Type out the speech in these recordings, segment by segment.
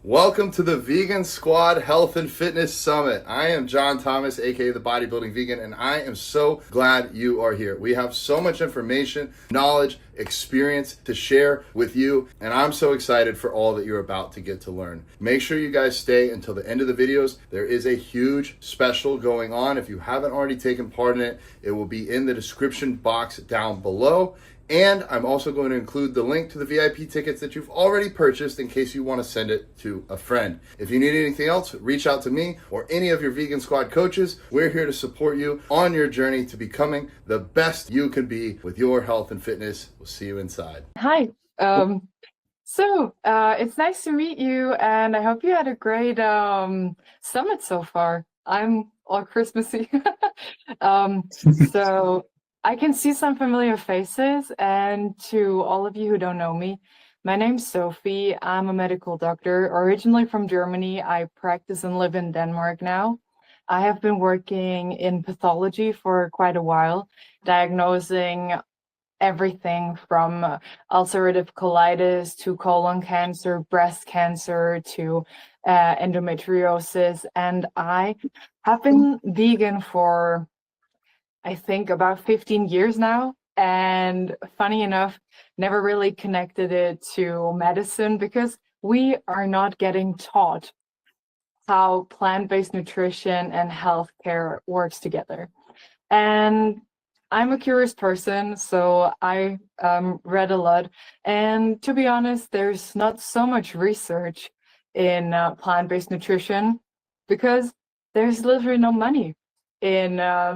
Welcome to the Vegan Squad Health and Fitness Summit. I am John Thomas, aka the Bodybuilding Vegan, and I am so glad you are here. We have so much information, knowledge, experience to share with you, and I'm so excited for all that you're about to get to learn. Make sure you guys stay until the end of the videos. There is a huge special going on. If you haven't already taken part in it, it will be in the description box down below. And I'm also going to include the link to the VIP tickets that you've already purchased in case you want to send it to a friend. If you need anything else, reach out to me or any of your Vegan Squad coaches. We're here to support you on your journey to becoming the best you can be with your health and fitness. We'll see you inside. Hi. It's nice to meet you, and I hope you had a great summit so far. I'm all Christmassy. So I can see some familiar faces, and to all of you who don't know me, my name's Sophie. I'm a medical doctor, originally from Germany. I practice and live in Denmark now. I have been working in pathology for quite a while, diagnosing everything from ulcerative colitis to colon cancer, breast cancer to endometriosis. And I have been vegan for, I think, about 15 years now. And funny enough, never really connected it to medicine because we are not getting taught how plant-based nutrition and healthcare works together. And I'm a curious person, so I read a lot. And to be honest, there's not so much research in plant-based nutrition because there's literally no money in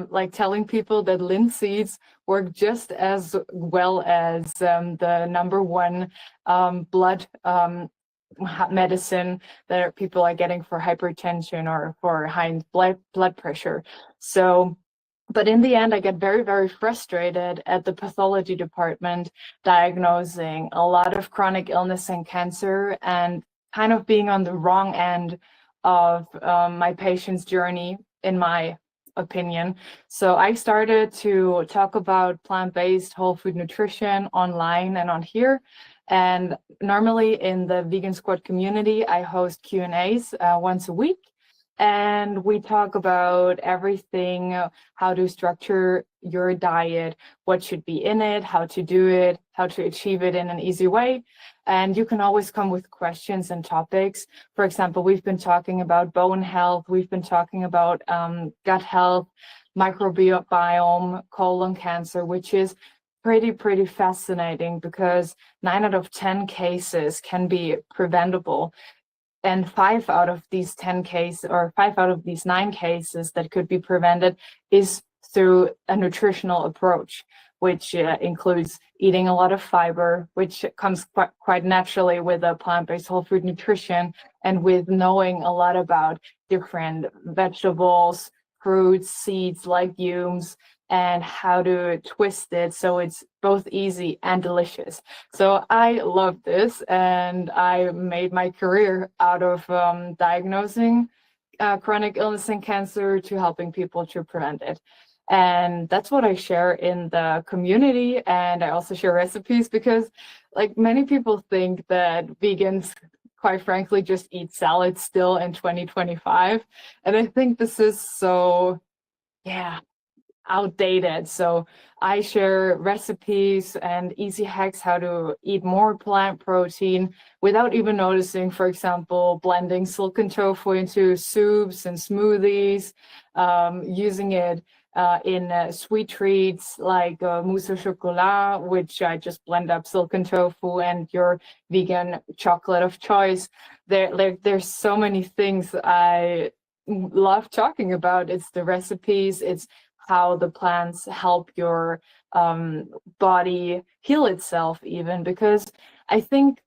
like telling people that linseeds work just as well as the number one blood medicine that people are getting for hypertension or for high blood pressure. So, but in the end, I get very, very frustrated at the pathology department diagnosing a lot of chronic illness and cancer and kind of being on the wrong end of my patient's journey, in my opinion. So I started to talk about plant-based whole food nutrition online and on here. And normally in the Vegan Squad community, I host Q&As once a week. And we talk about everything, how to structure your diet, what should be in it, how to do it, how to achieve it in an easy way. And you can always come with questions and topics. For example, we've been talking about bone health. We've been talking about gut health, microbiome, colon cancer, which is pretty fascinating because 9 out of 10 cases can be preventable. And 5 out of these 10 cases, or 5 out of these 9 cases that could be prevented is through a nutritional approach, which includes eating a lot of fiber, which comes quite naturally with a plant-based whole food nutrition, and with knowing a lot about different vegetables, fruits, seeds, legumes, and how to twist it so it's both easy and delicious. So I love this, and I made my career out of diagnosing chronic illness and cancer to helping people to prevent it. And that's what I share in the community. And I also share recipes because, like, many people think that vegans, quite frankly, just eat salad still in 2025. And I think this is so, outdated. So I share recipes and easy hacks how to eat more plant protein without even noticing. For example, blending silken tofu into soups and smoothies, using it in sweet treats like mousse au chocolat, which I just blend up silken tofu and your vegan chocolate of choice. There's so many things I love talking about. It's the recipes, it's how the plants help your body heal itself even, because I think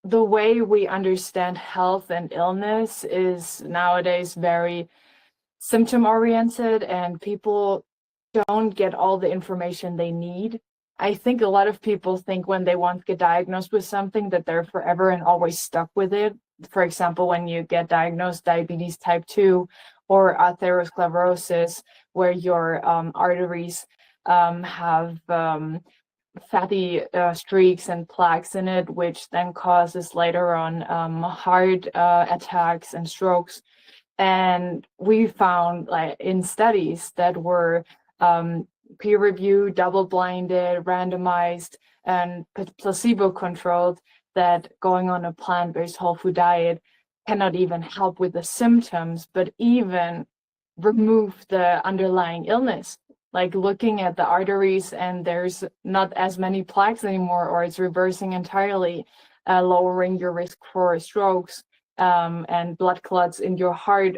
the way we understand health and illness is nowadays very symptom oriented, and people don't get all the information they need. I think a lot of people think when they want to get diagnosed with something that they're forever and always stuck with it. For example, when you get diagnosed diabetes type 2 or atherosclerosis, where your arteries have fatty streaks and plaques in it, which then causes later on heart attacks and strokes. And we found, like, in studies that were peer-reviewed, double-blinded, randomized, and placebo-controlled, that going on a plant-based whole food diet cannot even help with the symptoms, but even remove the underlying illness. Like looking at the arteries, and there's not as many plaques anymore, or it's reversing entirely, lowering your risk for strokes and blood clots in your heart,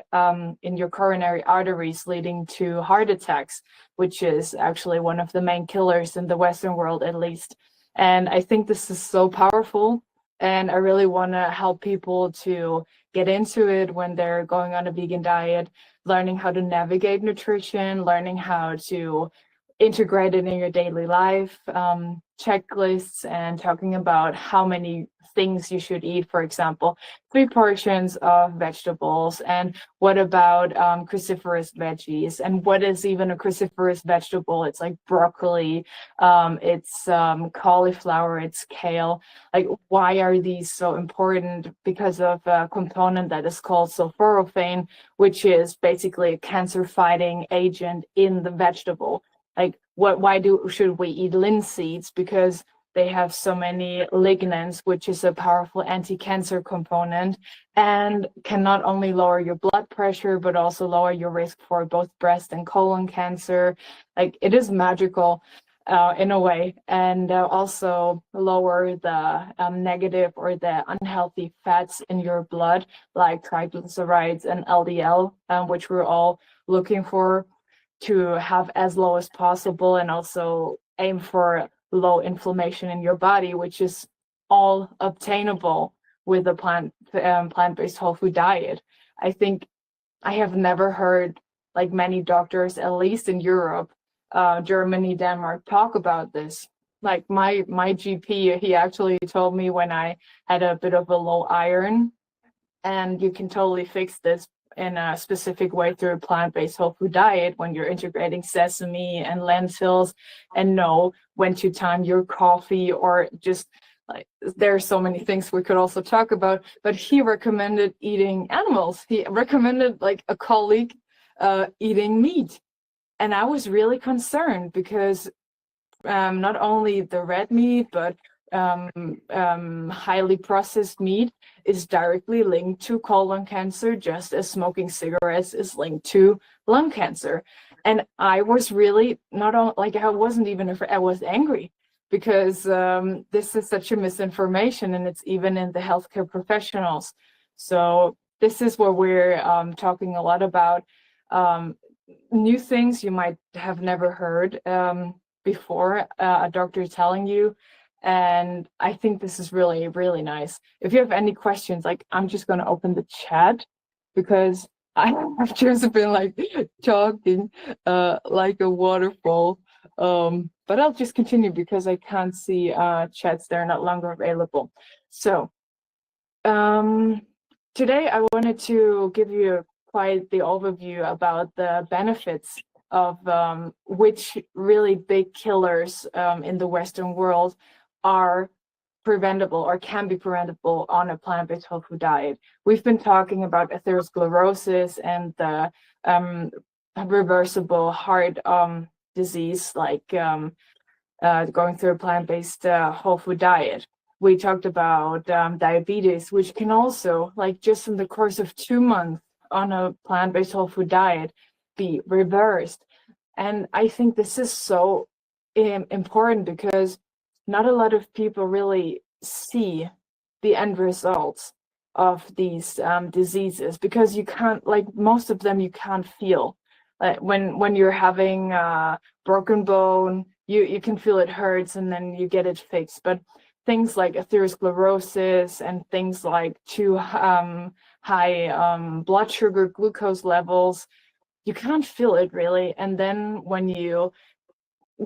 in your coronary arteries, leading to heart attacks, which is actually one of the main killers in the Western world, at least. And I think this is so powerful, and I really want to help people to get into it when they're going on a vegan diet, learning how to navigate nutrition, learning how to integrate it in your daily life, checklists, and talking about how many things you should eat. For example, 3 portions of vegetables, and what about cruciferous veggies, and what is even a cruciferous vegetable? It's like broccoli, it's cauliflower, it's kale. Like, why are these so important? Because of a component that is called sulforaphane, which is basically a cancer-fighting agent in the vegetable. Like, why should we eat linseeds? Because they have so many lignans, which is a powerful anti-cancer component, and can not only lower your blood pressure, but also lower your risk for both breast and colon cancer. Like, it is magical in a way, and also lower the negative or the unhealthy fats in your blood, like triglycerides and LDL, which we're all looking for to have as low as possible, and also aim for low inflammation in your body, which is all obtainable with a plant-based whole food diet. I think I have never heard like many doctors, at least in Europe, Germany, Denmark, talk about this. Like my GP, he actually told me when I had a bit of a low iron, and you can totally fix this in a specific way through a plant-based whole food diet when you're integrating sesame and lentils, and know when to time your coffee, or just like, there are so many things we could also talk about. But he recommended eating animals. He recommended, like, a colleague eating meat, and I was really concerned because not only the red meat, but highly processed meat is directly linked to colon cancer, just as smoking cigarettes is linked to lung cancer. And I was really I wasn't even afraid, I was angry, because this is such a misinformation, and it's even in the healthcare professionals. So this is what we're talking a lot about, new things you might have never heard before, a doctor telling you. And I think this is really, really nice. If you have any questions, like, I'm just going to open the chat, because I have just been like talking like a waterfall. But I'll just continue because I can't see chats. They're not longer available. So today I wanted to give you quite the overview about the benefits of which really big killers in the Western world are preventable or can be preventable on a plant-based whole food diet. We've been talking about atherosclerosis and the reversible heart disease, like going through a plant-based whole food diet. We talked about diabetes, which can also, like, just in the course of 2 months on a plant-based whole food diet, be reversed. And I think this is so important, because not a lot of people really see the end results of these diseases, because you can't, like, most of them you can't feel. Like when you're having a broken bone, you can feel it hurts, and then you get it fixed. But things like atherosclerosis and things like too high blood sugar, glucose levels, you can't feel it really. And then when you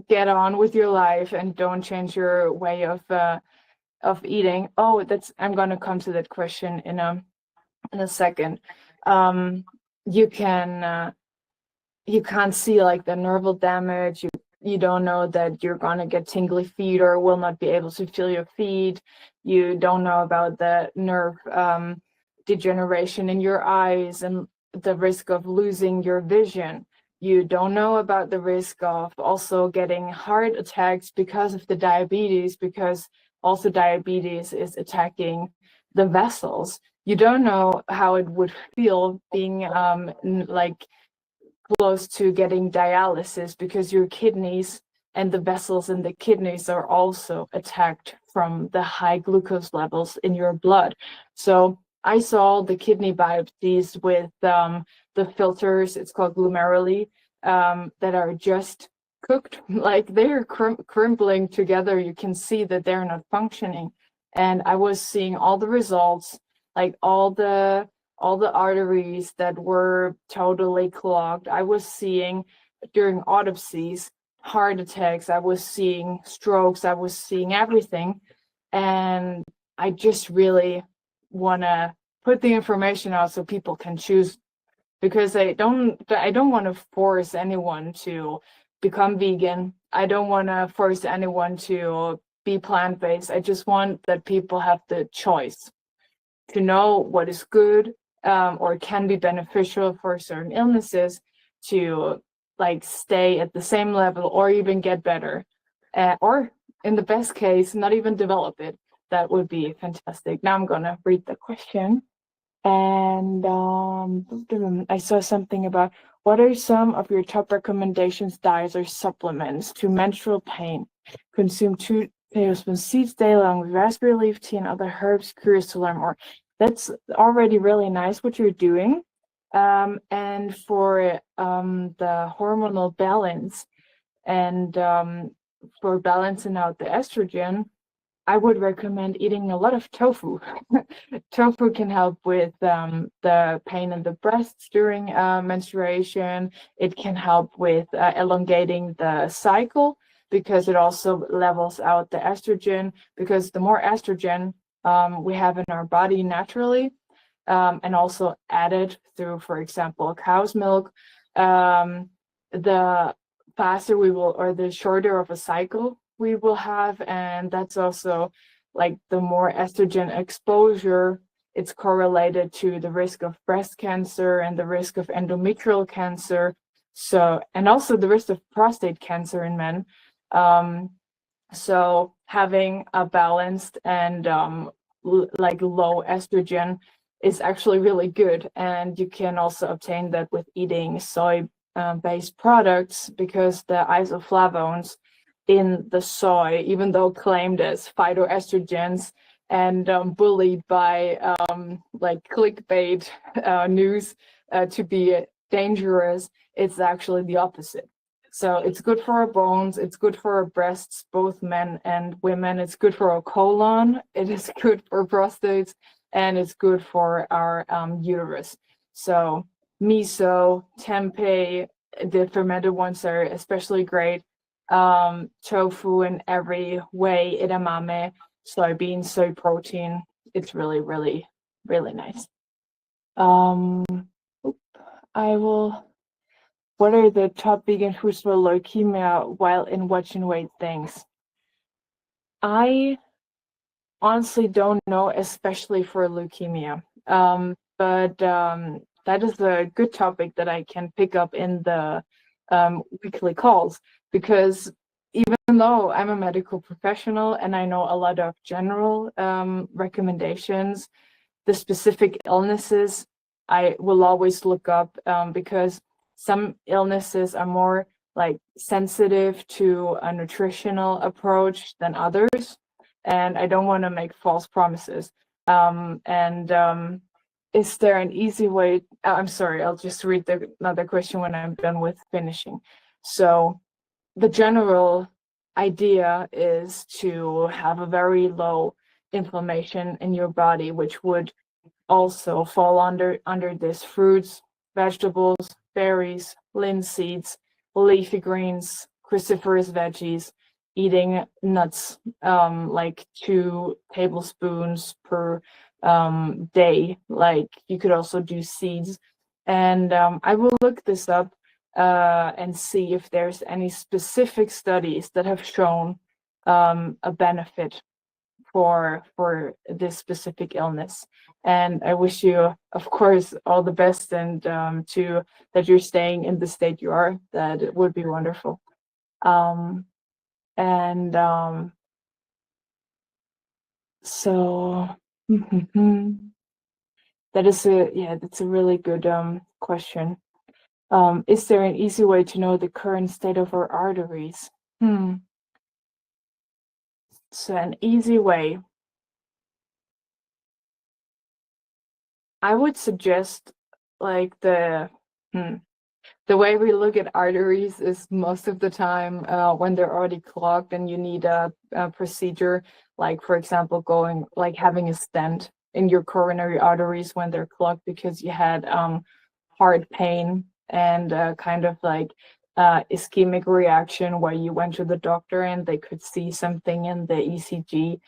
get on with your life and don't change your way of eating, I'm going to come to that question in a second. You can't see, like, the nerval damage. You You don't know that you're going to get tingly feet or will not be able to feel your feet. You don't know about the nerve degeneration in your eyes and the risk of losing your vision. You don't know about the risk of also getting heart attacks because of the diabetes, because also diabetes is attacking the vessels. You don't know how it would feel being like close to getting dialysis, because your kidneys and the vessels in the kidneys are also attacked from the high glucose levels in your blood. So I saw the kidney biopsies with the filters, it's called glomeruli, that are just cooked, like they're crimpling together. You can see that they're not functioning. And I was seeing all the results, like all the arteries that were totally clogged. I was seeing during autopsies heart attacks, I was seeing strokes, I was seeing everything. And I just really want to put the information out so people can choose, because I don't want to force anyone to become vegan. I don't want to force anyone to be plant-based. I just want that people have the choice to know what is good or can be beneficial for certain illnesses, to like stay at the same level or even get better, or in the best case, not even develop it. That would be fantastic. Now I'm gonna read the question. And I saw something about, what are some of your top recommendations, diets or supplements to menstrual pain? Consume 2 tablespoons seeds daily along with raspberry leaf tea and other herbs. Curious to learn more. That's already really nice what you're doing. And for the hormonal balance and for balancing out the estrogen, I would recommend eating a lot of tofu. Tofu can help with the pain in the breasts during menstruation. It can help with elongating the cycle, because it also levels out the estrogen, because the more estrogen we have in our body naturally, and also added through, for example, cow's milk, the faster we will, or the shorter of a cycle we will have. And that's also like the more estrogen exposure, it's correlated to the risk of breast cancer and the risk of endometrial cancer. So, and also the risk of prostate cancer in men. So having a balanced and like low estrogen is actually really good. And you can also obtain that with eating soy based products, because the isoflavones in the soy, even though claimed as phytoestrogens and bullied by like clickbait news to be dangerous, it's actually the opposite. So it's good for our bones, it's good for our breasts, both men and women. It's good for our colon, it is good for prostates, and it's good for our uterus. So miso, tempeh, the fermented ones are especially great. Tofu in every way, edamame, soybeans, soy protein. It's really, really, really nice. What are the top vegan foods for leukemia while in watch and wait? Thanks. I honestly don't know, especially for leukemia. But that is a good topic that I can pick up in the weekly calls, because even though I'm a medical professional and I know a lot of general recommendations, the specific illnesses I will always look up, because some illnesses are more like sensitive to a nutritional approach than others, and I don't want to make false promises. Is there an easy way? I'm sorry, I'll just read another question when I'm done with finishing. So the general idea is to have a very low inflammation in your body, which would also fall under this: fruits, vegetables, berries, linseeds, leafy greens, cruciferous veggies, eating nuts, like 2 tablespoons per day. Like you could also do seeds. And I will look this up and see if there's any specific studies that have shown a benefit for this specific illness. And I wish you, of course, all the best, and to that you're staying in the state you are. That it would be wonderful. So that's a really good question. Is there an easy way to know the current state of our arteries? So an easy way, I would suggest, like the way we look at arteries is most of the time when they're already clogged and you need a procedure, like for example having a stent in your coronary arteries when they're clogged because you had heart pain and kind of like ischemic reaction where you went to the doctor and they could see something in the ECG.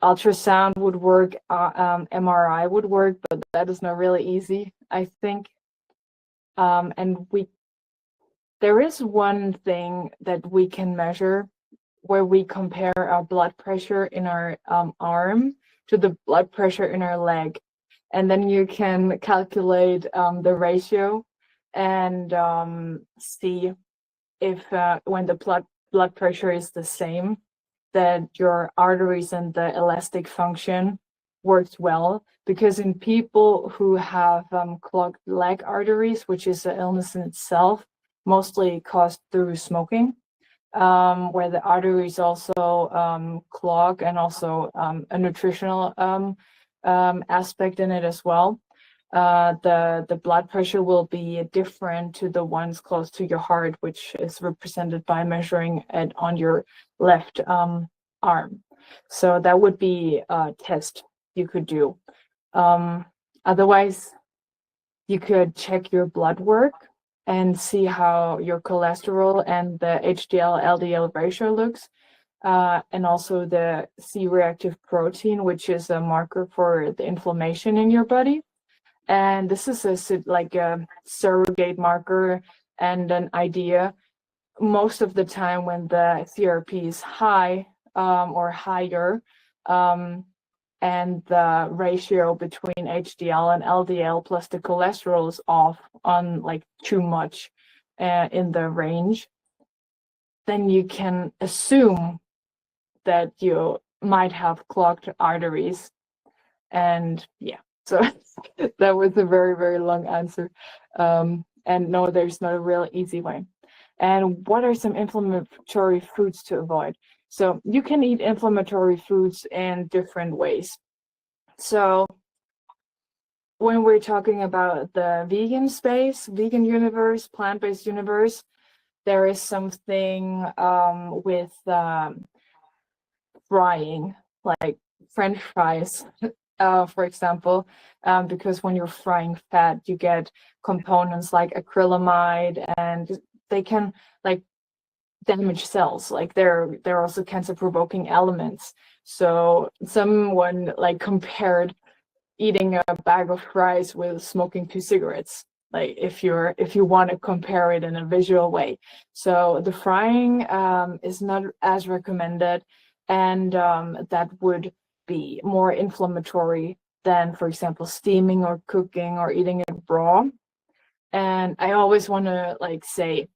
Ultrasound would work, MRI would work, but that is not really easy, I think. And there is one thing that we can measure where we compare our blood pressure in our arm to the blood pressure in our leg. And then you can calculate the ratio and see if when the blood pressure is the same, that your arteries and the elastic function works well. Because in people who have clogged leg arteries, which is an illness in itself, mostly caused through smoking, where the arteries also clog, and also a nutritional aspect in it as well. The blood pressure will be different to the ones close to your heart, which is represented by measuring it on your left arm. So that would be a test you could do. Otherwise, you could check your blood work and see how your cholesterol and the HDL-LDL ratio looks, and also the C-reactive protein, which is a marker for the inflammation in your body. And this is like a surrogate marker and an idea. Most of the time when the CRP is high or higher, and the ratio between HDL and LDL plus the cholesterol is off on like too much in the range, then you can assume that you might have clogged arteries. And yeah, so that was a very, very long answer. And no, there's not a real easy way. And what are some inflammatory foods to avoid? So you can eat inflammatory foods in different ways. So when we're talking about the vegan space, vegan universe, plant-based universe, there is something with frying, like French fries, for example, because when you're frying fat, you get components like acrylamide, and they can like damage cells. Like they're also cancer-provoking elements. So someone like compared eating a bag of fries with smoking 2 cigarettes, like if you want to compare it in a visual way. So the frying is not as recommended, and that would be more inflammatory than, for example, steaming or cooking or eating it raw. And I always want to like say,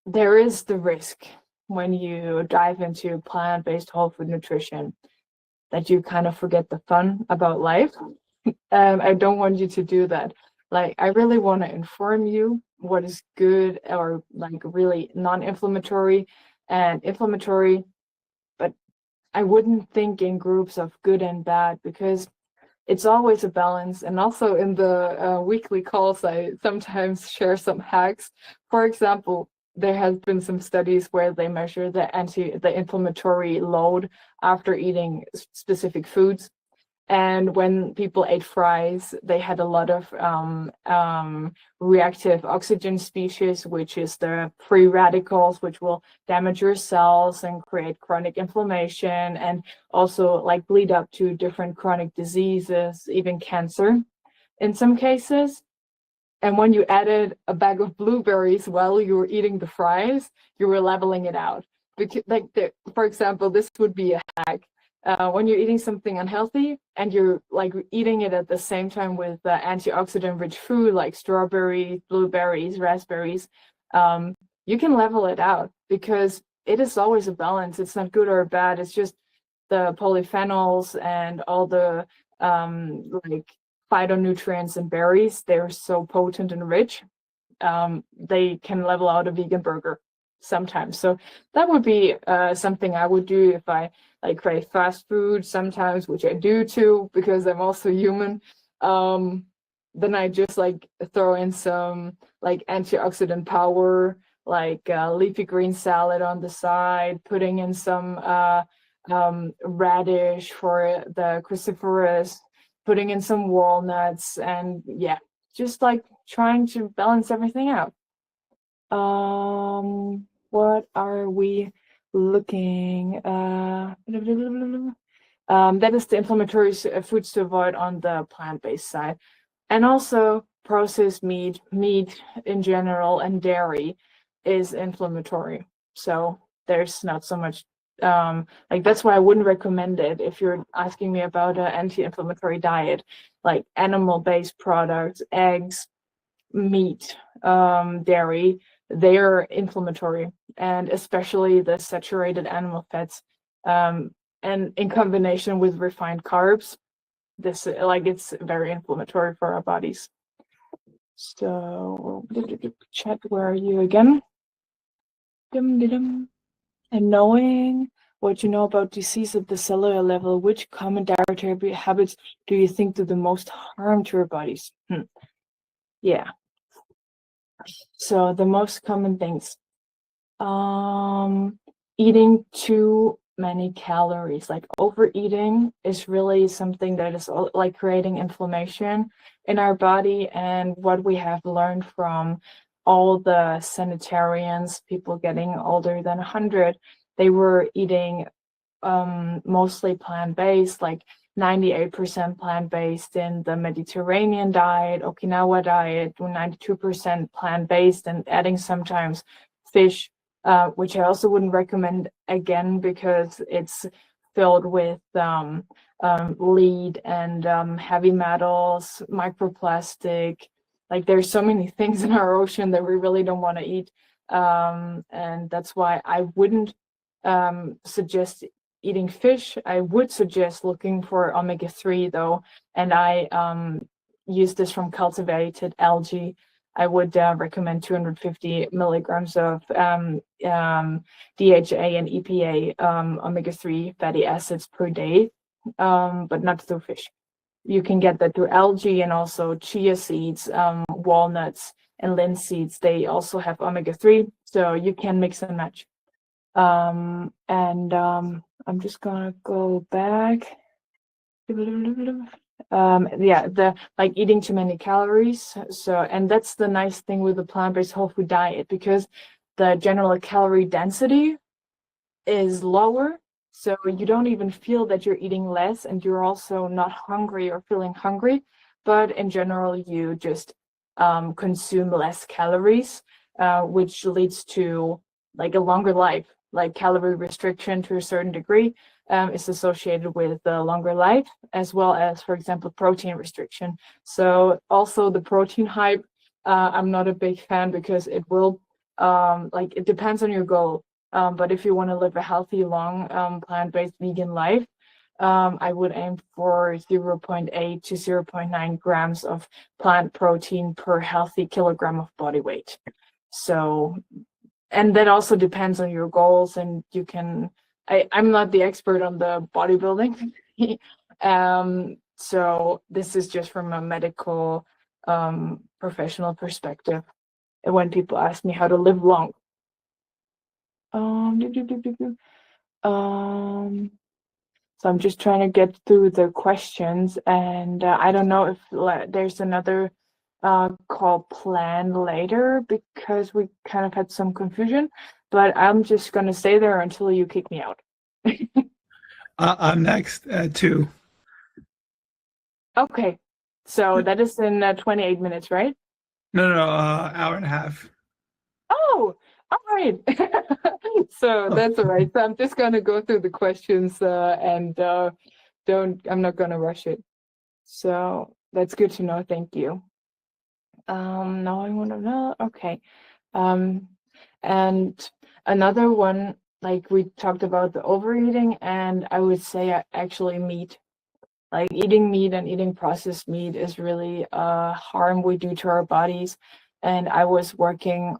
there is the risk when you dive into plant-based whole food nutrition that you kind of forget the fun about life. And I don't want you to do that. Like, I really want to inform you what is good or like really non-inflammatory and inflammatory, but I wouldn't think in groups of good and bad, because it's always a balance. And also in the weekly calls, I sometimes share some hacks. For example, there has been some studies where they measure the inflammatory load after eating specific foods. And when people ate fries, they had a lot of reactive oxygen species, which is the free radicals, which will damage your cells and create chronic inflammation, and also like lead up to different chronic diseases, even cancer in some cases. And when you added a bag of blueberries while you were eating the fries, you were leveling it out. Because, like, for example, this would be a hack. When you're eating something unhealthy and you're like eating it at the same time with antioxidant-rich food like strawberries, blueberries, raspberries, you can level it out because it is always a balance. It's not good or bad. It's just the polyphenols and all the like phytonutrients in berries. They're so potent and rich. They can level out a vegan burger sometimes. So that would be something I would do if I like crave fast food sometimes, which I do too, because I'm also human. Then I just like throw in some like antioxidant power, like leafy green salad on the side, putting in some radish for the cruciferous, putting in some walnuts, and yeah, just like trying to balance everything out. What are we looking? That is the inflammatory foods to avoid on the plant-based side. And also processed meat in general, and dairy is inflammatory. So there's not so much, like that's why I wouldn't recommend it if you're asking me about an anti-inflammatory diet, like animal-based products, eggs, meat, dairy, they're inflammatory, and especially the saturated animal fats, and in combination with refined carbs, this like it's very inflammatory for our bodies. So chat, where are you again? And knowing what you know about disease at the cellular level, which common dietary habits do you think do the most harm to our bodies? Yeah. So the most common things, eating too many calories, like overeating is really something that is like creating inflammation in our body. And what we have learned from all the sanitarians, people getting older than 100, they were eating mostly plant-based, like 98% plant-based in the Mediterranean diet, Okinawa diet, 92% plant-based, and adding sometimes fish, which I also wouldn't recommend again because it's filled with lead and heavy metals, microplastic. Like there's so many things in our ocean that we really don't want to eat. And that's why I wouldn't suggest eating fish. I would suggest looking for omega-3 though, and I use this from cultivated algae. I would recommend 250 milligrams of DHA and EPA omega-3 fatty acids per day, but not through fish. You can get that through algae and also chia seeds, walnuts, and linseeds. They also have omega-3, so you can mix and match. I'm just gonna go back. Yeah, the like eating too many calories. So, and that's the nice thing with the plant-based whole food diet, because the general calorie density is lower. So you don't even feel that you're eating less, and you're also not hungry or feeling hungry. But in general, you just consume less calories, which leads to like a longer life. Like calorie restriction to a certain degree is associated with a longer life, as well as, for example, protein restriction. So also the protein hype, I'm not a big fan because it will, like it depends on your goal. But if you want to live a healthy, long, plant-based vegan life, I would aim for 0.8 to 0.9 grams of plant protein per healthy kilogram of body weight. So, and that also depends on your goals, and you can, I'm not the expert on the bodybuilding. So this is just from a medical professional perspective. And when people ask me how to live long. So I'm just trying to get through the questions, and I don't know if there's another call planned later because we kind of had some confusion, but I'm just going to stay there until you kick me out. I'm next too. Okay, so that is in 28 minutes, right? No, hour and a half. Oh, all right. So Oh, that's all right. So I'm just gonna go through the questions and I'm not gonna rush it. So that's good to know. Thank you. Now I want to know. Okay. Um, and another one, like we talked about the overeating, and I would say actually meat. Like eating meat and eating processed meat is really harm we do to our bodies. And I was working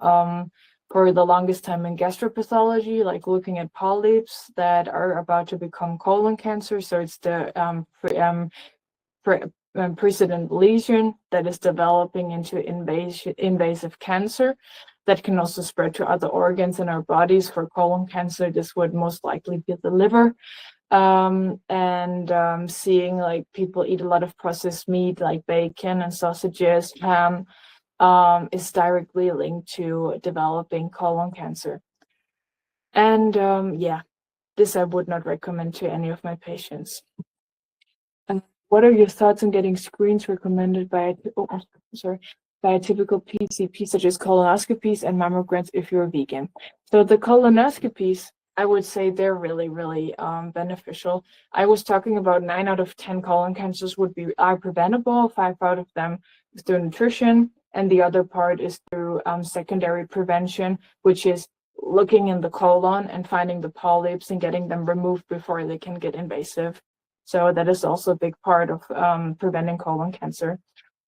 for the longest time in gastropathology, like looking at polyps that are about to become colon cancer. So it's the precedent lesion that is developing into invasive cancer that can also spread to other organs in our bodies. For colon cancer, this would most likely be the liver. And seeing like people eat a lot of processed meat like bacon and sausages, ham, is directly linked to developing colon cancer. And yeah, this I would not recommend to any of my patients. What are your thoughts on getting screens recommended by a typical PCP, such as colonoscopies and mammograms if you're vegan? So the colonoscopies, I would say they're really, really beneficial. I was talking about 9 out of 10 colon cancers are preventable. 5 out of them is through nutrition, and the other part is through secondary prevention, which is looking in the colon and finding the polyps and getting them removed before they can get invasive. So that is also a big part of preventing colon cancer.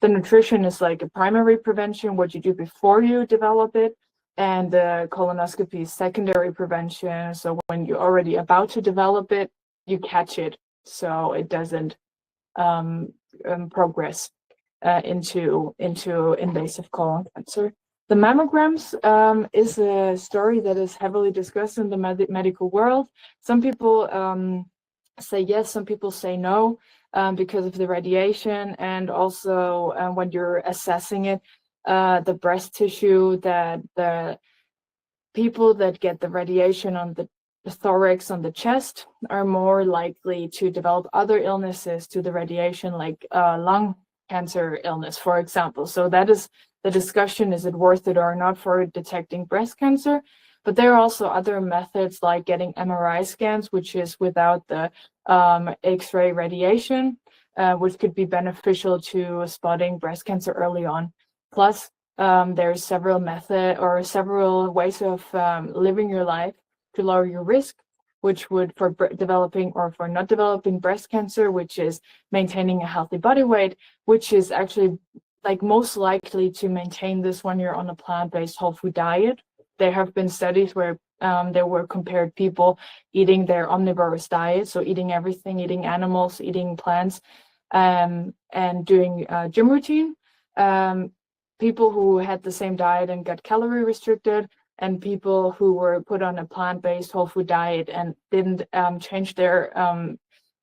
The nutrition is like a primary prevention, what you do before you develop it, and the colonoscopy is secondary prevention. So when you're already about to develop it, you catch it, so it doesn't progress into invasive colon cancer. The mammograms is a story that is heavily discussed in the medical world. Some people say yes, some people say no, because of the radiation, and also when you're assessing it, the breast tissue, that the people that get the radiation on the thorax, on the chest, are more likely to develop other illnesses to the radiation, like lung cancer illness, for example. So that is the discussion: is it worth it or not for detecting breast cancer? But there are also other methods like getting MRI scans, which is without the X-ray radiation, which could be beneficial to spotting breast cancer early on. Plus, there's several ways of living your life to lower your risk, which would for developing or for not developing breast cancer, which is maintaining a healthy body weight, which is actually like most likely to maintain this when you're on a plant-based whole food diet. There have been studies where there were compared people eating their omnivorous diet, so eating everything, eating animals, eating plants, and doing gym routine. People who had the same diet and got calorie restricted, and people who were put on a plant-based whole food diet and didn't change their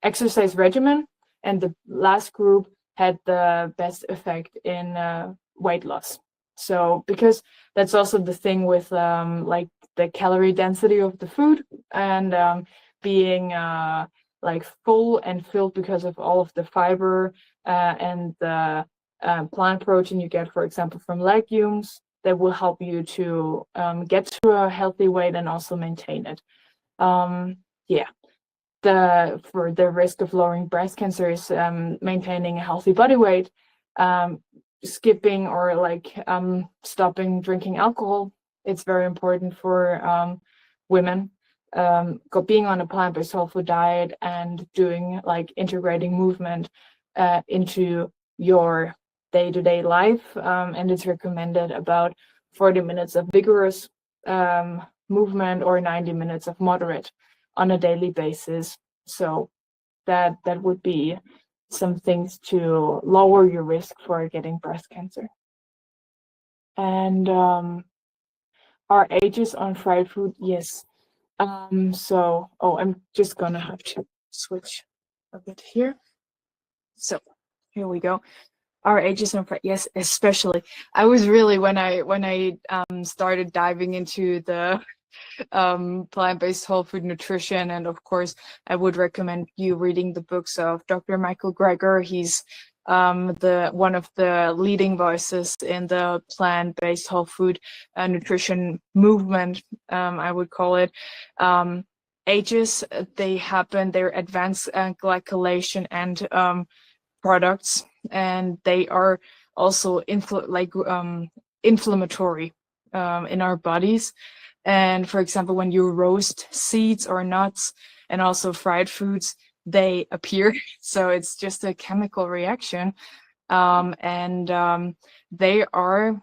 exercise regimen. And the last group had the best effect in weight loss. So because that's also the thing with like the calorie density of the food, and being like full and filled because of all of the fiber and the plant protein you get, for example, from legumes, that will help you to get to a healthy weight and also maintain it. Yeah, for the risk of lowering breast cancer is maintaining a healthy body weight, skipping or like stopping drinking alcohol. It's very important for women. Being on a plant-based whole food diet and doing like integrating movement into your day-to-day life, and it's recommended about 40 minutes of vigorous movement or 90 minutes of moderate on a daily basis. So that would be some things to lower your risk for getting breast cancer. And our ages on fried food, yes. I'm just gonna have to switch a bit here. So here we go. Our ages on fried, yes, especially. I was really, when I started diving into the plant-based whole food nutrition, and of course I would recommend you reading the books of Dr. Michael Greger. He's the one of the leading voices in the plant-based whole food nutrition movement, I would call it. Ages, they're advanced glycolation and products, and they are also inflammatory in our bodies. And for example, when you roast seeds or nuts and also fried foods, they appear. So it's just a chemical reaction. They are,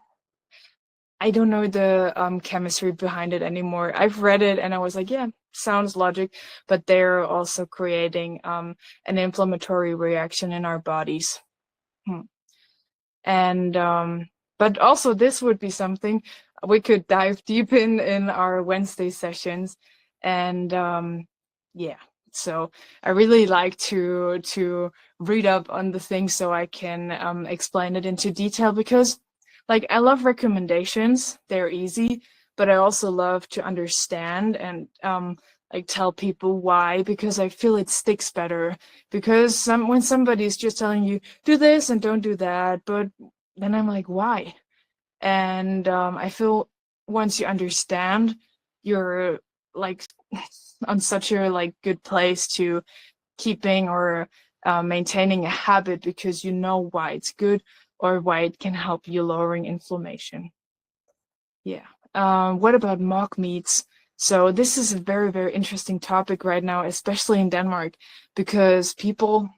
I don't know the chemistry behind it anymore. I've read it and I was like, yeah, sounds logic, but they're also creating an inflammatory reaction in our bodies. And but also this would be something we could dive deep in our Wednesday sessions. And yeah, so I really like to read up on the things so I can explain it into detail, because like I love recommendations, they're easy, but I also love to understand and like tell people why, because I feel it sticks better. Because when somebody's just telling you do this and don't do that, but then I'm like, why? And I feel once you understand, you're like on such a like good place to keeping or maintaining a habit, because you know why it's good or why it can help you lowering inflammation. Yeah. What about mock meats? So this is a very, very interesting topic right now, especially in Denmark, because people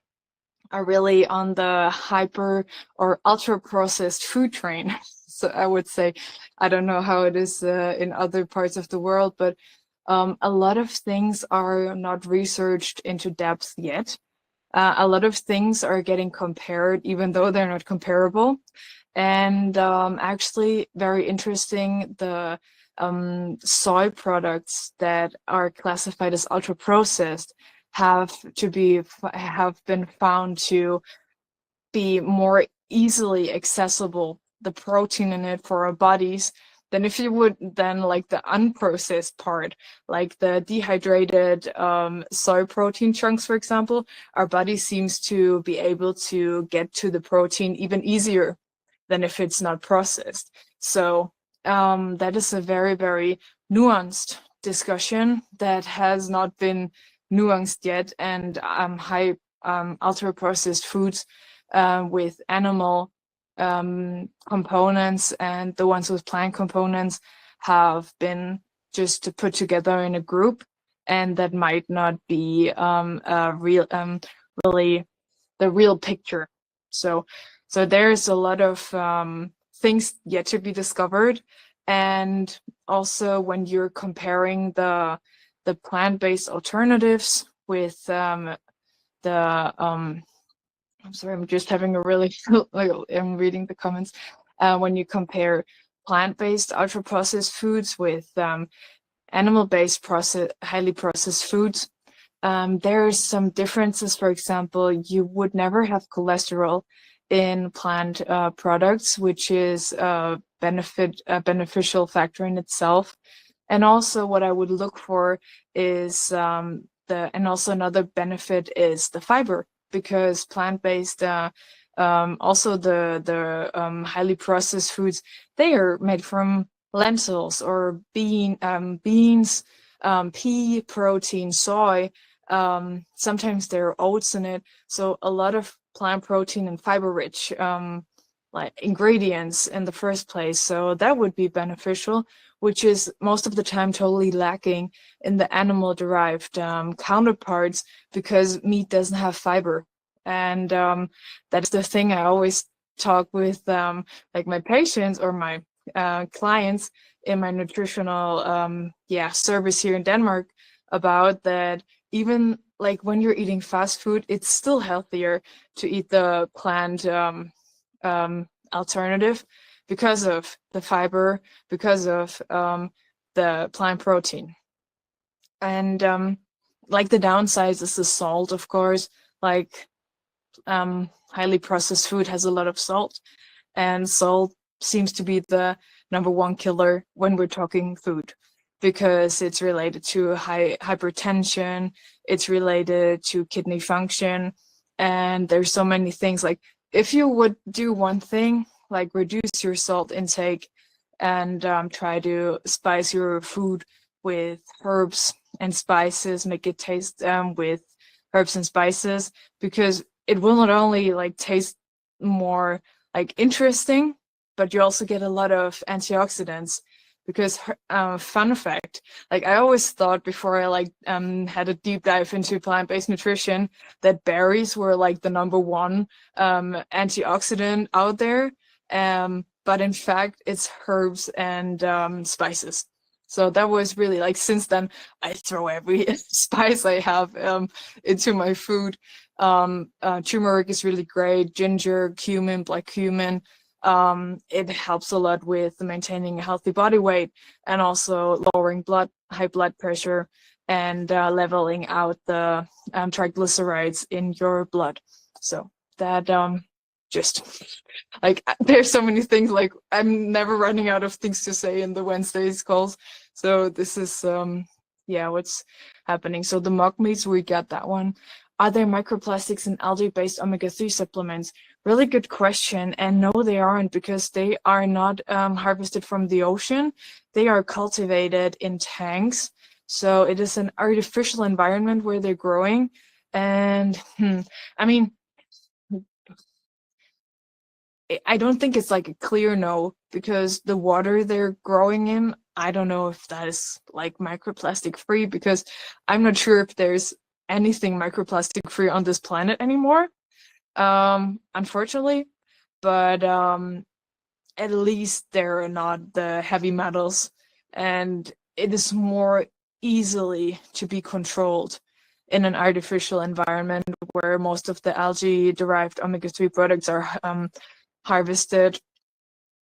are really on the hyper or ultra processed food train. So I would say, I don't know how it is in other parts of the world, but a lot of things are not researched into depth yet. A lot of things are getting compared, even though they're not comparable. And actually, very interesting, the soy products that are classified as ultra processed have been found to be more easily accessible, the protein in it for our bodies, than if you would then like the unprocessed part, like the dehydrated soy protein chunks, for example. Our body seems to be able to get to the protein even easier than if it's not processed. So that is a very, very nuanced discussion that has not been nuanced yet. And high ultra processed foods with animal components and the ones with plant components have been just put together in a group, and that might not be really the real picture. So there's a lot of things yet to be discovered. And also when you're comparing the plant-based alternatives with I'm sorry, I'm just having a really I'm reading the comments. When you compare plant-based ultra-processed foods with animal-based highly processed foods, there's some differences. For example, you would never have cholesterol in plant products, which is a beneficial factor in itself. And also what I would look for is and also another benefit is the fiber, because plant-based also the highly processed foods, they are made from lentils or beans, pea protein, soy. Sometimes there are oats in it. So a lot of plant protein and fiber rich like ingredients in the first place. So that would be beneficial, which is most of the time totally lacking in the animal derived counterparts, because meat doesn't have fiber. And that's the thing I always talk with like my patients or my clients in my nutritional service here in Denmark about that. Even like when you're eating fast food, it's still healthier to eat the plant alternative because of the fiber, because of the plant protein. And like the downsides is the salt, of course. Like highly processed food has a lot of salt, and salt seems to be the #1 killer when we're talking food, because it's related to hypertension, it's related to kidney function, and there's so many things like if you would do one thing, like reduce your salt intake and try to spice your food with herbs and spices, make it taste with herbs and spices, because it will not only like taste more like interesting, but you also get a lot of antioxidants. Because fun fact, like I always thought before I like had a deep dive into plant-based nutrition that berries were like the number one antioxidant out there, but in fact it's herbs and spices. So that was really like, since then I throw every spice I have into my food. Turmeric is really great, ginger, cumin, black cumin. It helps a lot with maintaining a healthy body weight and also lowering high blood pressure and leveling out the triglycerides in your blood. So that just like, there's so many things, like I'm never running out of things to say in the Wednesdays calls. So this is yeah, what's happening. So the mock meats, we got that one. Are there microplastics in algae-based omega-3 supplements? Really good question. And no, they aren't, because they are not harvested from the ocean. They are cultivated in tanks. So it is an artificial environment where they're growing. And I mean, I don't think it's like a clear no, because the water they're growing in, I don't know if that is like microplastic free, because I'm not sure if there's anything microplastic free on this planet anymore, unfortunately. But at least there are not the heavy metals, and it is more easily to be controlled in an artificial environment where most of the algae derived omega-3 products are harvested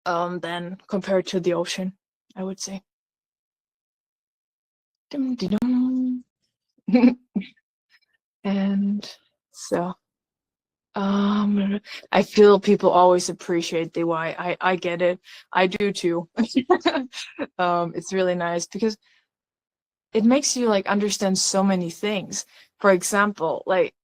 than compared to the ocean, I would say. And so I feel people always appreciate the why. I get it. I do too. It's really nice because it makes you like understand so many things. For example, like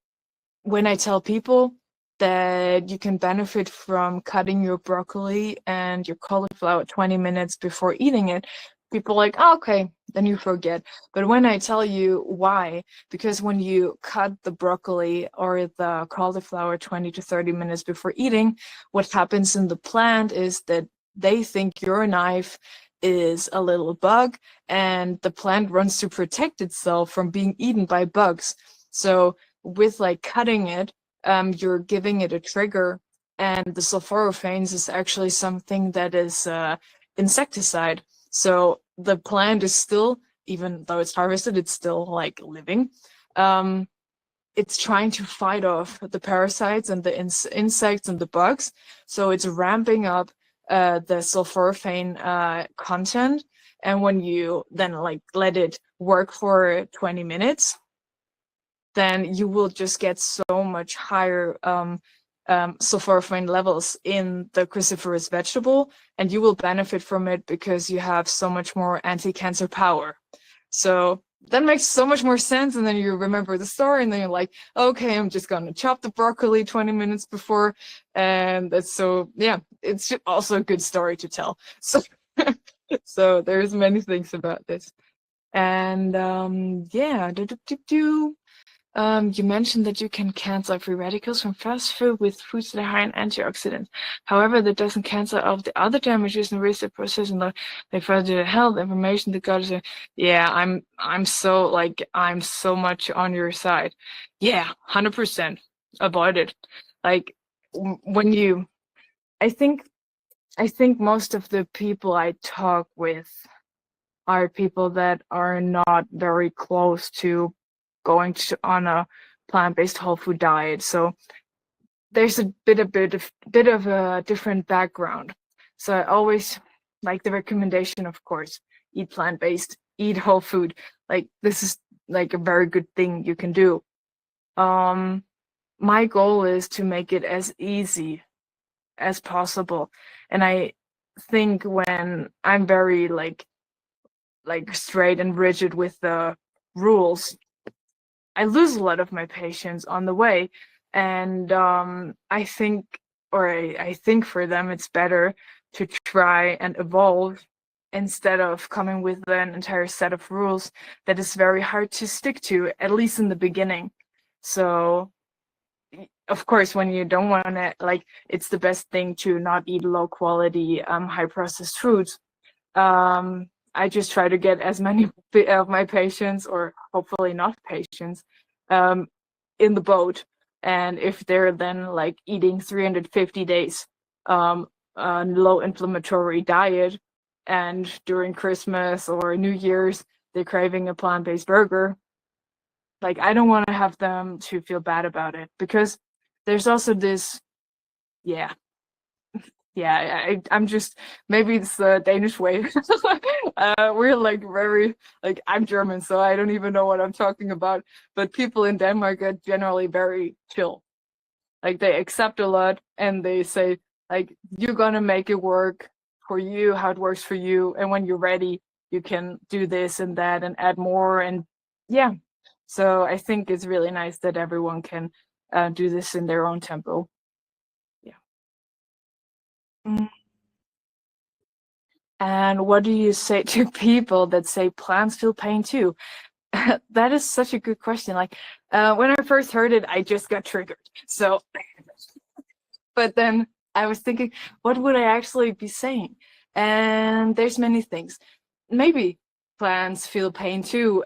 when I tell people that you can benefit from cutting your broccoli and your cauliflower 20 minutes before eating it, people are like, oh, okay, then you forget. But when I tell you why, because when you cut the broccoli or the cauliflower 20 to 30 minutes before eating, what happens in the plant is that they think your knife is a little bug, and the plant runs to protect itself from being eaten by bugs. So with like cutting it, you're giving it a trigger, and the sulforaphanes is actually something that is insecticide. So the plant is still, even though it's harvested, it's still like living. It's trying to fight off the parasites and the insects and the bugs. So it's ramping up the sulforaphane content. And when you then like let it work for 20 minutes, then you will just get so much higher sulforaphane levels in the cruciferous vegetable, and you will benefit from it because you have so much more anti-cancer power. So that makes so much more sense, and then you remember the story, and then you're like, okay, I'm just gonna chop the broccoli 20 minutes before, and that's so, yeah, it's also a good story to tell. So, so there's many things about this. And yeah, you mentioned that you can cancel out free radicals from fast food with foods that are high in antioxidants. However, that doesn't cancel out the other damages and risks of processing like further health information. The God is, yeah, I'm so much on your side. Yeah, 100%. Avoid it. Like when you, I think most of the people I talk with are people that are not very close to going on a plant-based whole food diet. So there's a bit of a different background. So I always like the recommendation, of course, eat plant-based, eat whole food. Like this is like a very good thing you can do. My goal is to make it as easy as possible. And I think when I'm very like straight and rigid with the rules, I lose a lot of my patience on the way. And I think or I think for them it's better to try and evolve instead of coming with an entire set of rules that is very hard to stick to, at least in the beginning. So of course, when you don't want to, like, it's the best thing to not eat low quality, high processed foods. I just try to get as many of my patients, or hopefully not patients, in the boat. And if they're then like eating 350 days, low inflammatory diet, and during Christmas or New Year's, they're craving a plant-based burger, like, I don't want to have them to feel bad about it, because there's also this, yeah, I'm just, maybe it's the Danish way. We're like very, like, I'm German, so I don't even know what I'm talking about. But people in Denmark are generally very chill. Like, they accept a lot, and they say, like, you're gonna make it work for you, how it works for you. And when you're ready, you can do this and that and add more. And yeah, so I think it's really nice that everyone can do this in their own tempo. Yeah. And what do you say to people that say plants feel pain too? That is such a good question. Like, when I first heard it, I just got triggered. So, but then I was thinking, what would I actually be saying? And there's many things. Maybe plants feel pain too,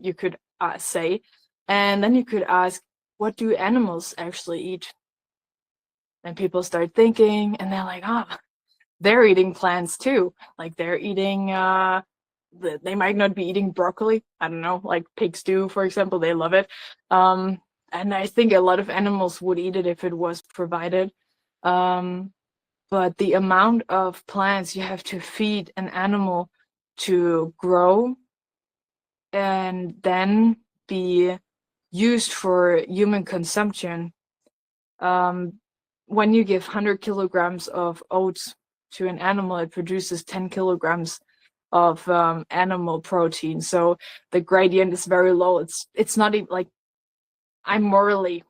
you could say. And then you could ask, what do animals actually eat? And people start thinking, and they're like, oh, they're eating plants too. Like, they're eating, they might not be eating broccoli. I don't know, like pigs do, for example. They love it. And I think a lot of animals would eat it if it was provided. But the amount of plants you have to feed an animal to grow and then be used for human consumption, when you give 100 kilograms of oats to an animal, it produces 10 kilograms of animal protein. So the gradient is very low. It's not even like, I'm morally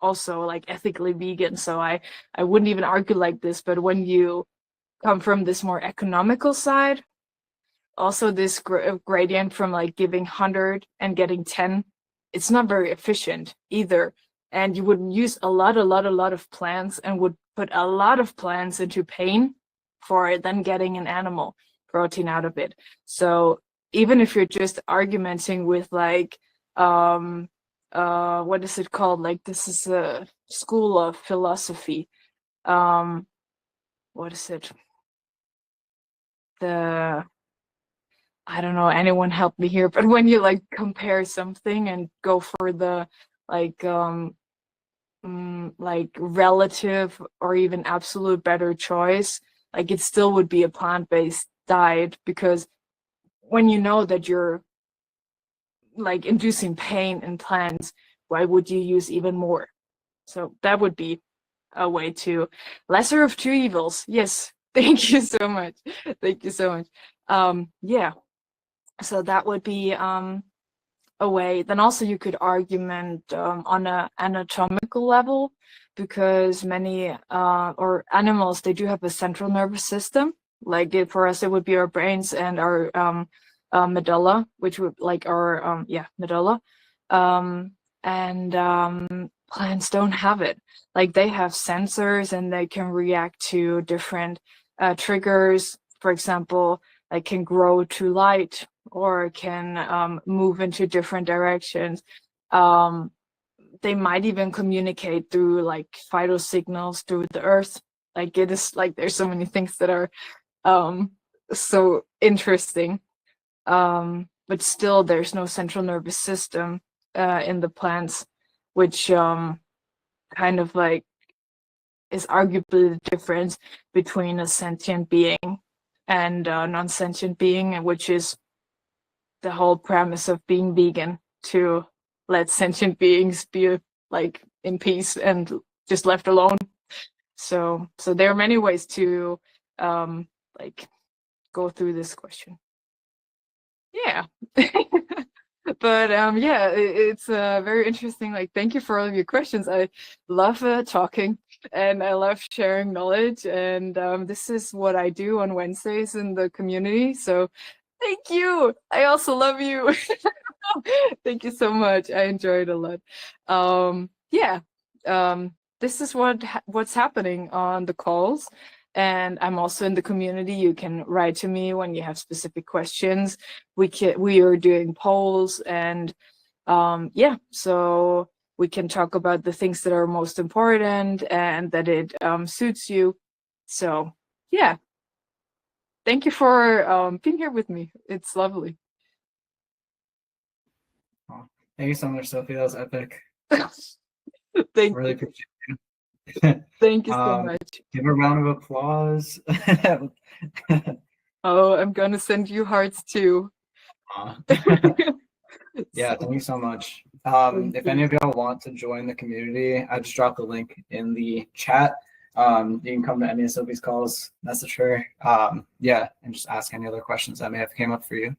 also like ethically vegan, so I wouldn't even argue like this. But when you come from this more economical side, also this gradient from like giving 100 and getting 10, it's not very efficient either. And you would use a lot of plants, and would put a lot of plants into pain for then getting an animal protein out of it. So even if you're just argumenting with like, what is it called? Like, this is a school of philosophy. What is it? I don't know, anyone help me here, but when you like compare something and go for the like relative or even absolute better choice, like, it still would be a plant-based diet, because when you know that you're like inducing pain in plants, why would you use even more? So that would be a way to, lesser of two evils. Yes. Thank you so much. Thank you so much. Yeah. So that would be a way. Then also you could argument on an anatomical level, because many or animals, they do have a central nervous system. Like, for us, it would be our brains and our medulla, which would like our medulla. And plants don't have it. Like, they have sensors, and they can react to different triggers. For example, like, can grow to light, or can move into different directions. They might even communicate through like phytosignals through the earth. Like, it is like, there's so many things that are so interesting. But still, there's no central nervous system in the plants, which kind of like is arguably the difference between a sentient being and a non-sentient being, which is the whole premise of being vegan, to let sentient beings be like in peace and just left alone. So there are many ways to like go through this question. Yeah. But yeah, it's very interesting. Like, thank you for all of your questions. I love talking. and I love sharing knowledge. And this is what I do on Wednesdays in the community. So thank you. I also love you. Thank you so much. I enjoyed a lot. Yeah, this is what's happening on the calls. And I'm also in the community. You can write to me when you have specific questions. We are doing polls, and yeah, so we can talk about the things that are most important and that it suits you. So yeah, thank you for being here with me. It's lovely. Oh, thank you so much, Sophie. That was epic. Thank Really you. appreciate you. Thank you so much. Give a round of applause. Oh, I'm gonna send you hearts too. Yeah, thank you so much. Thank If you. any of y'all want to join the community, I just dropped the link in the chat. You can come to any of Sophie's calls, message her, yeah, and just ask any other questions that may have came up for you.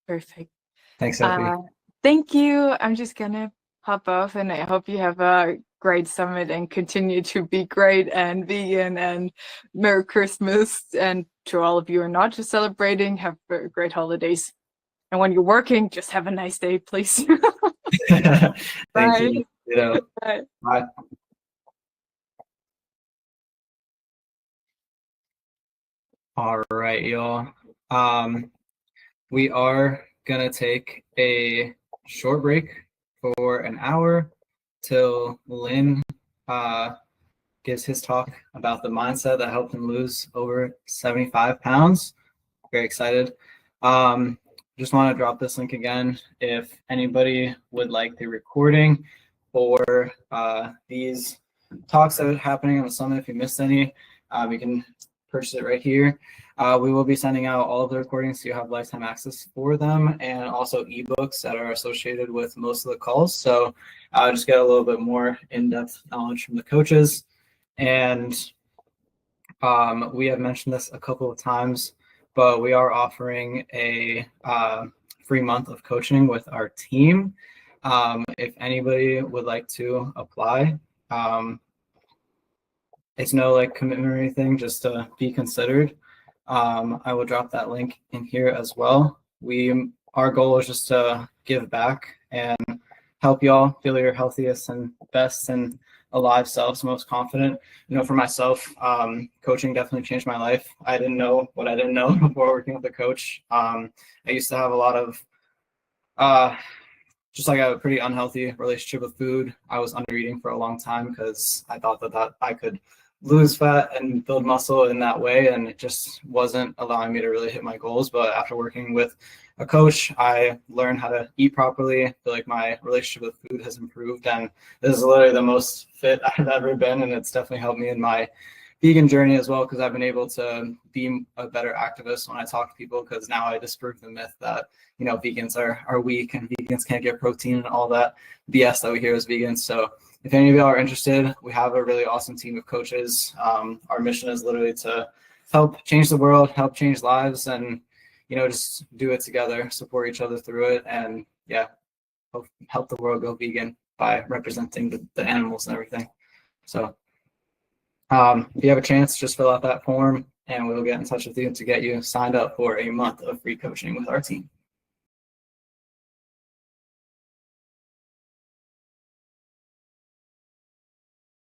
Perfect. Thanks, Sophie. Thank you. I'm just gonna hop off, and I hope you have a great summit and continue to be great and vegan, and Merry Christmas. And to all of you who are not just celebrating, have very great holidays. And when you're working, just have a nice day, please. Thank Bye. you. Bye. Bye. All right, y'all. We are gonna take a short break for an hour till Lynn gives his talk about the mindset that helped him lose over 75 pounds. Very excited. Just want to drop this link again. If anybody would like the recording or these talks that are happening on the summit, if you missed any, you can purchase it right here. We will be sending out all of the recordings so you have lifetime access for them, and also ebooks that are associated with most of the calls. So just get a little bit more in-depth knowledge from the coaches. And we have mentioned this a couple of times, but we are offering a free month of coaching with our team. If anybody would like to apply, it's no like commitment or anything, just to be considered. I will drop that link in here as well. Our goal is just to give back and help y'all feel your healthiest and best and alive selves, most confident. You know, for myself, coaching definitely changed my life. I didn't know what I didn't know before working with a coach. I used to have a lot of just like a pretty unhealthy relationship with food. I was under eating for a long time because I thought that I could lose fat and build muscle in that way, and it just wasn't allowing me to really hit my goals. But after working with a coach, I learned how to eat properly. I feel like my relationship with food has improved, and this is literally the most fit I've ever been, and it's definitely helped me in my vegan journey as well, because I've been able to be a better activist when I talk to people, because now I disprove the myth that, you know, vegans are weak and vegans can't get protein and all that BS that we hear as vegans. So if any of you are interested, we have a really awesome team of coaches. Our mission is literally to help change the world, help change lives, and, you know, just do it together, support each other through it, and yeah, help the world go vegan by representing the animals and everything. So if you have a chance, just fill out that form and we'll get in touch with you to get you signed up for a month of free coaching with our team.